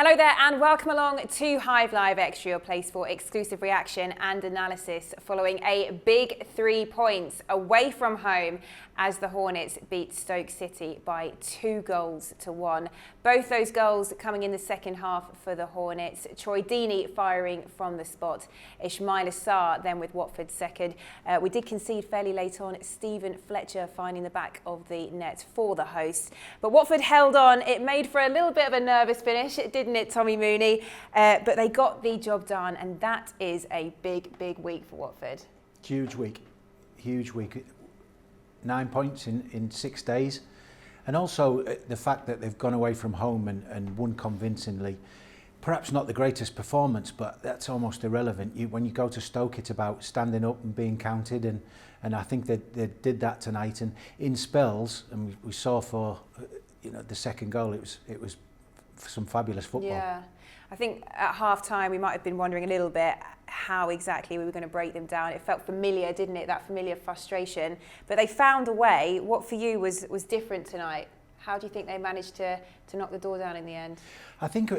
Hello there and welcome along to Hive Live Extra, your place for exclusive reaction and analysis following a big 3 points away from home as the Hornets beat Stoke City by 2-1. Both those goals coming in the second half for the Hornets. Troy Deeney firing from the spot. Ismaïla Sarr then with Watford's second. We did concede fairly late on. Stephen Fletcher finding the back of the net for the hosts. But Watford held on. It made for a little bit of a nervous finish, didn't it, Tommy Mooney? But they got the job done, and that is a big, big week for Watford. Huge week. 9 points in 6 days. And also the fact that they've gone away from home and won convincingly. Perhaps not the greatest performance, but that's almost irrelevant. When you go to Stoke, it's about standing up and being counted, and I think they did that tonight. And in spells, and we saw for the second goal, it was some fabulous football. Yeah, I think at half-time we might have been wondering a little bit how exactly we were going to break them down. It felt familiar, didn't it? That familiar frustration. But they found a way. What for you was different tonight? How do you think they managed to knock the door down in the end? I think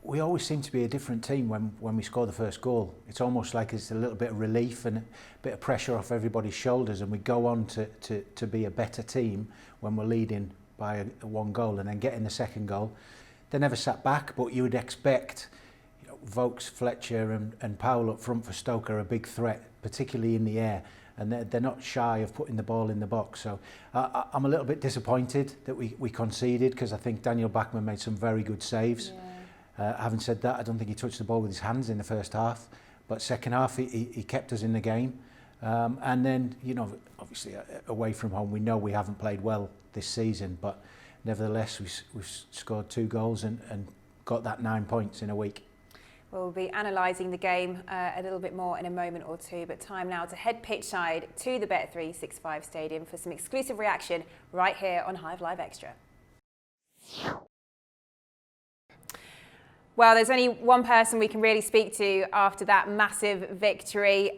we always seem to be a different team when we score the first goal. It's almost like it's a little bit of relief and a bit of pressure off everybody's shoulders, and we go on to be a better team when we're leading by one goal, and then getting the second goal. They never sat back, but you would expect Vokes, Fletcher and Powell up front for Stoke are a big threat, particularly in the air, and they're not shy of putting the ball in the box. So I'm a little bit disappointed that we conceded, because I think Daniel Bachmann made some very good saves. Yeah. Having said that, I don't think he touched the ball with his hands in the first half, but second half he kept us in the game. And then, obviously away from home, we know we haven't played well this season, but nevertheless we've scored 2 goals and got that 9 points in a week. We'll be analysing the game a little bit more in a moment or two, but time now to head pitchside to the Bet365 Stadium for some exclusive reaction right here on Hive Live Extra. Well, there's only one person we can really speak to after that massive victory.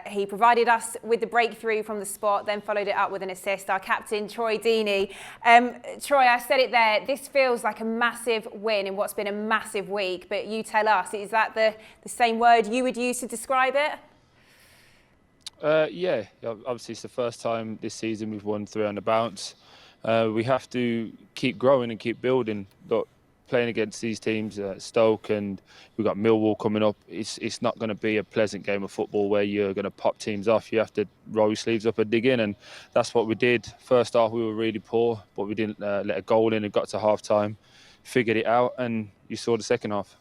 He provided us with the breakthrough from the spot, then followed it up with an assist. Our captain, Troy Deeney. Troy, I said it there, this feels like a massive win in what's been a massive week, but you tell us, is that the same word you would use to describe it? Yeah, obviously it's the first time this season we've won 3 on the bounce. We have to keep growing and keep building. Look, playing against these teams, Stoke, and we've got Millwall coming up, it's not going to be a pleasant game of football where you're going to pop teams off. You have to roll your sleeves up and dig in, and that's what we did. First half we were really poor, but we didn't let a goal in and got to half-time, figured it out, and you saw the second half.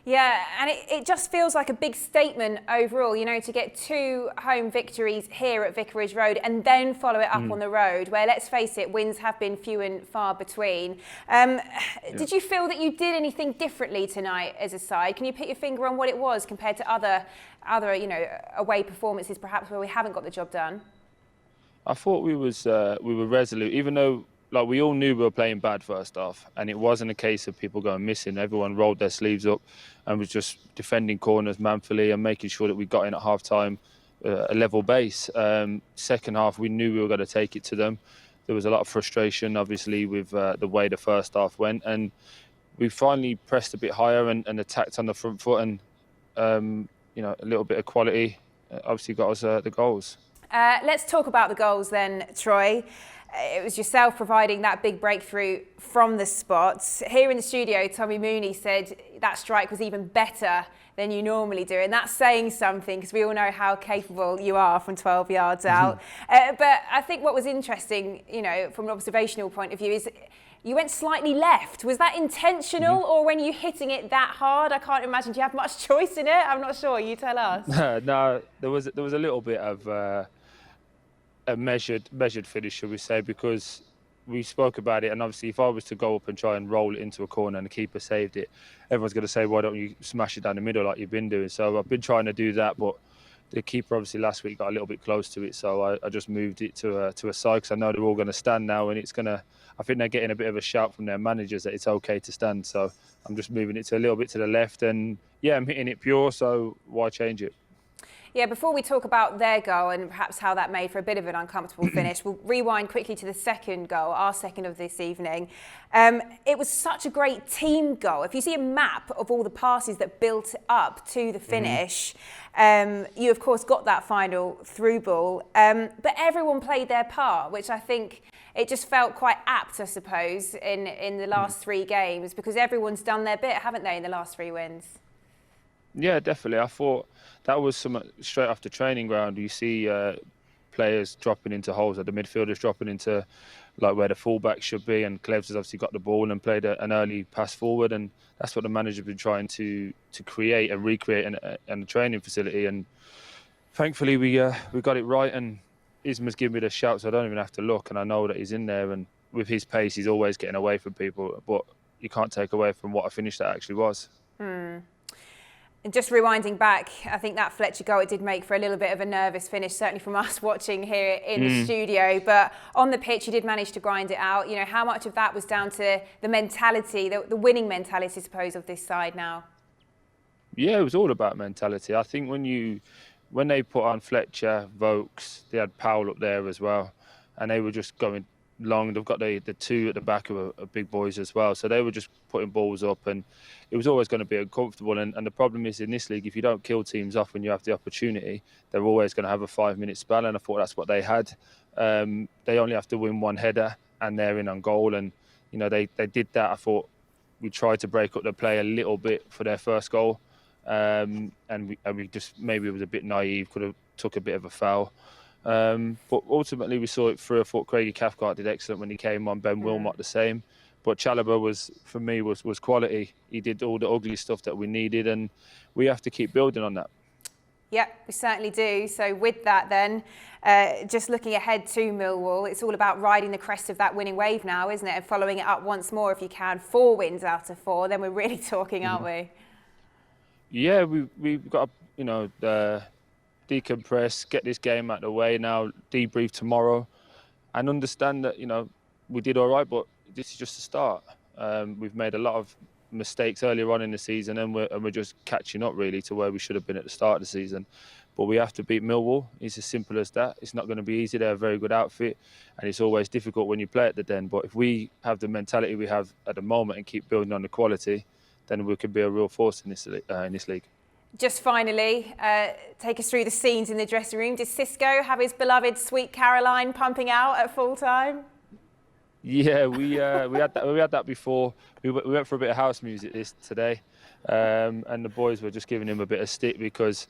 Yeah, and it just feels like a big statement overall, to get 2 home victories here at Vicarage Road and then follow it up on the road, where, let's face it, wins have been few and far between. Did you feel that you did anything differently tonight as a side? Can you put your finger on what it was compared to other away performances, perhaps, where we haven't got the job done? I thought we were resolute, even though we all knew we were playing bad first half, and it wasn't a case of people going missing. Everyone rolled their sleeves up and was just defending corners manfully and making sure that we got in at half-time a level base. Second half, we knew we were going to take it to them. There was a lot of frustration, obviously, with the way the first half went, and we finally pressed a bit higher and attacked on the front foot, and a little bit of quality obviously got us the goals. Let's talk about the goals then, Troy. It was yourself providing that big breakthrough from the spots. Here in the studio, Tommy Mooney said that strike was even better than you normally do, and that's saying something, because we all know how capable you are from 12 yards out. But I think what was interesting, from an observational point of view, is you went slightly left. Was that intentional, or when you're hitting it that hard? I can't imagine you have much choice in it. I'm not sure. You tell us. No, there was a little bit of a measured finish, shall we say, because we spoke about it, and obviously if I was to go up and try and roll it into a corner and the keeper saved it, everyone's going to say, why don't you smash it down the middle like you've been doing? So I've been trying to do that, but the keeper obviously last week got a little bit close to it, so I just moved it to a side, because I know they're all going to stand now, and I think they're getting a bit of a shout from their managers that it's okay to stand, so I'm just moving it to a little bit to the left, and yeah, I'm hitting it pure, so why change it? Yeah, before we talk about their goal and perhaps how that made for a bit of an uncomfortable finish, we'll rewind quickly to the second goal, our second of this evening. It was such a great team goal. If you see a map of all the passes that built up to the finish, you of course got that final through ball, but everyone played their part, which I think it just felt quite apt, I suppose, in the last 3 games, because everyone's done their bit, haven't they, in the last 3 wins? Yeah, definitely. I thought that was some straight off the training ground. You see players dropping into holes, like the midfielders dropping into like where the fullback should be, and Clevs has obviously got the ball and played an early pass forward, and that's what the manager's been trying to create and recreate in a training facility. And thankfully we got it right, and Isma's given me the shout, so I don't even have to look, and I know that he's in there. And with his pace, he's always getting away from people, but you can't take away from what a finish that actually was. And just rewinding back, I think that Fletcher goal, it did make for a little bit of a nervous finish, certainly from us watching here in the studio. But on the pitch, you did manage to grind it out. You know, how much of that was down to the mentality, the winning mentality, I suppose, of this side now? Yeah, it was all about mentality. I think when they put on Fletcher, Vokes, they had Powell up there as well, and they were just going long. They've got the 2 at the back who are big boys as well, so they were just putting balls up, and it was always going to be uncomfortable. And the problem is, in this league, if you don't kill teams off when you have the opportunity, they're always going to have a 5-minute spell, and I thought that's what they had. They only have to win 1 header and they're in on goal, and you know they did that. I thought we tried to break up the play a little bit for their first goal, and we just maybe was a bit naive, could have took a bit of a foul. But ultimately we saw it through. I thought Craigie Cathcart did excellent when he came on, Ben Wilmot the same. But Chalobah was quality. He did all the ugly stuff that we needed, and we have to keep building on that. Yeah, we certainly do. So with that then, just looking ahead to Millwall, it's all about riding the crest of that winning wave now, isn't it? And following it up once more if you can. 4 wins out of 4, then we're really talking, aren't we? Yeah, we've got to, decompress, get this game out of the way now, debrief tomorrow, and understand that, we did all right, but this is just a start. We've made a lot of mistakes earlier on in the season, and we're just catching up really to where we should have been at the start of the season. But we have to beat Millwall. It's as simple as that. It's not going to be easy. They're a very good outfit, and it's always difficult when you play at the Den. But if we have the mentality we have at the moment and keep building on the quality, then we could be a real force in this league. Just finally, take us through the scenes in the dressing room. Did Xisco have his beloved Sweet Caroline pumping out at full time? Yeah, we had that before. We went for a bit of house music today, and the boys were just giving him a bit of stick because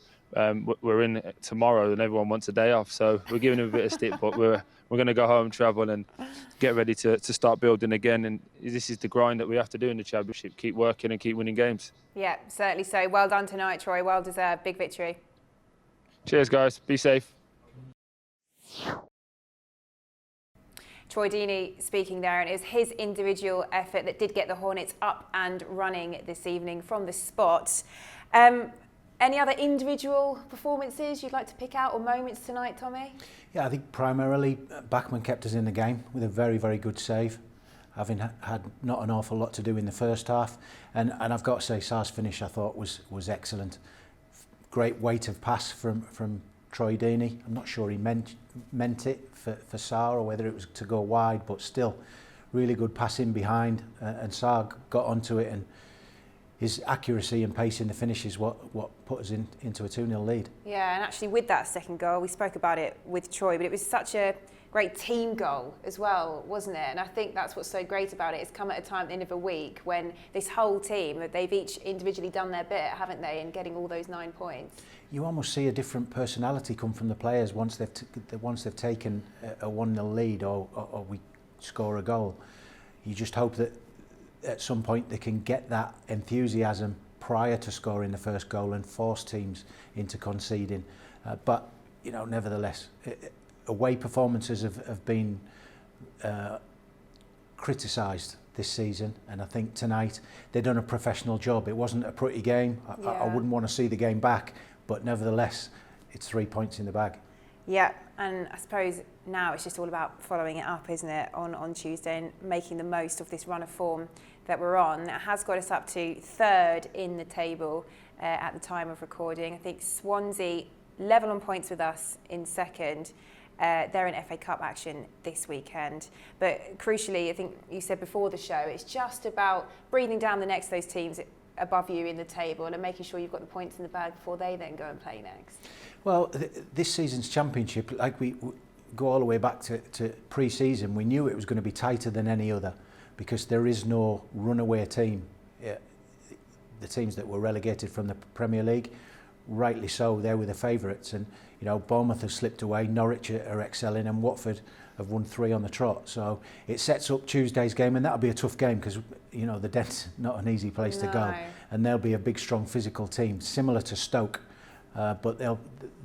we're in tomorrow and everyone wants a day off. So we're giving him a bit of stick, but we're going to go home, travel, and get ready to start building again. And this is the grind that we have to do in the Championship: keep working and keep winning games. Yeah, certainly so. Well done tonight, Troy. Well deserved. Big victory. Cheers, guys. Be safe. Troy Deeney speaking there, and it was his individual effort that did get the Hornets up and running this evening from the spot. Any other individual performances you'd like to pick out or moments tonight, Tommy? Yeah, I think primarily Bachmann kept us in the game with a very, very good save, having had not an awful lot to do in the first half. And I've got to say, Sarr's finish I thought was excellent. Great weight of pass from Troy Deeney. I'm not sure he meant it for Sarr or whether it was to go wide, but still really good pass in behind, and Sarr got onto it, and his accuracy and pace in the finish is what put us into a 2-0 lead. Yeah, and actually with that second goal, we spoke about it with Troy, but it was such a great team goal as well, wasn't it? And I think that's what's so great about it. It's come at a time at the end of a week when this whole team, they've each individually done their bit, haven't they, in getting all those 9 points. You almost see a different personality come from the players once they've taken a 1-0 lead or we score a goal. You just hope that at some point they can get that enthusiasm prior to scoring the first goal and force teams into conceding. But nevertheless, away performances have been criticised this season, and I think tonight they've done a professional job. It wasn't a pretty game. I wouldn't want to see the game back, but nevertheless, it's 3 points in the bag. Yeah, and I suppose now it's just all about following it up, isn't it, on Tuesday, and making the most of this run of form that we're on. It has got us up to 3rd in the table at the time of recording. I think Swansea level on points with us in second. They're in FA Cup action this weekend. But crucially, I think you said before the show, it's just about breathing down the necks of those teams above you in the table and making sure you've got the points in the bag before they then go and play next. Well, this season's championship, like we go all the way back to pre-season, we knew it was going to be tighter than any other because there is no runaway team. The teams that were relegated from the Premier League, rightly so, they were the favourites, and you know, Bournemouth have slipped away, Norwich are excelling, and Watford have won 3 on the trot. So it sets up Tuesday's game, and that'll be a tough game because you know the Dent's not an easy place to go, and they'll be a big, strong, physical team, similar to Stoke, but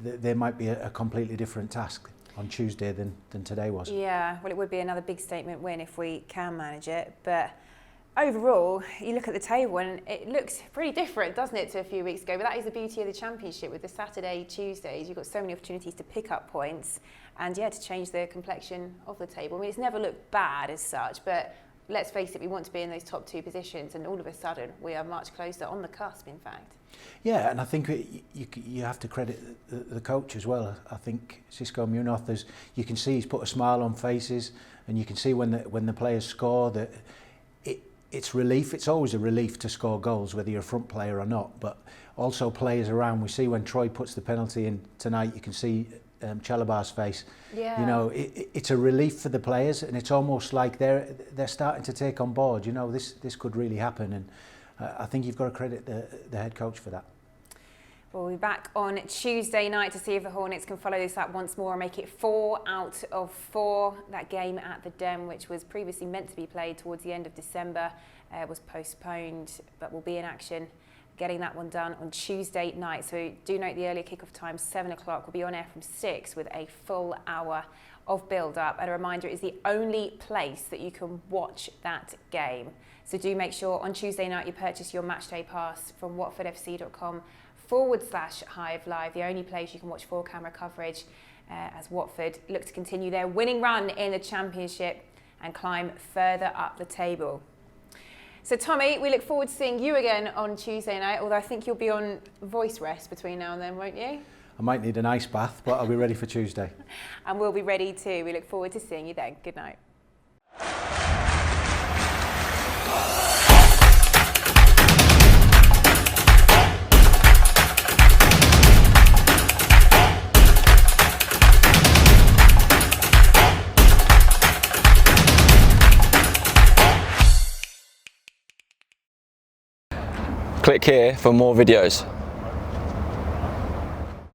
they might be a completely different task on Tuesday than today was. Yeah, well, it would be another big statement win if we can manage it, but overall, you look at the table and it looks pretty different, doesn't it, to a few weeks ago? But that is the beauty of the Championship with the Saturday, Tuesdays. You've got so many opportunities to pick up points and, yeah, to change the complexion of the table. I mean, it's never looked bad as such, but let's face it, we want to be in those top 2 positions, and all of a sudden we are much closer, on the cusp, in fact. Yeah, and I think you have to credit the coach as well. I think Xisco Munoz, you can see he's put a smile on faces, and you can see when the players score that it's relief. It's always a relief to score goals, whether you're a front player or not, but also players around. We see when Troy puts the penalty in tonight, you can see Chalobah's face. Yeah. You know, it's a relief for the players, and it's almost like they're starting to take on board. You know, this could really happen, and I think you've got to credit the head coach for that. We'll be back on Tuesday night to see if the Hornets can follow this up once more and make it 4 out of 4. That game at the Den, which was previously meant to be played towards the end of December, was postponed, but will be in action getting that one done on Tuesday night. So do note the earlier kick-off time, 7 o'clock. We'll be on air from 6 with a full hour of build-up. And a reminder, it's the only place that you can watch that game. So do make sure on Tuesday night you purchase your matchday pass from watfordfc.com/Hive Live, the only place you can watch full camera coverage as Watford look to continue their winning run in the Championship and climb further up the table. So Tommy, we look forward to seeing you again on Tuesday night, although I think you'll be on voice rest between now and then, won't you? I might need an ice bath, but I'll be ready for Tuesday. And we'll be ready too. We look forward to seeing you then. Good night. Click here for more videos.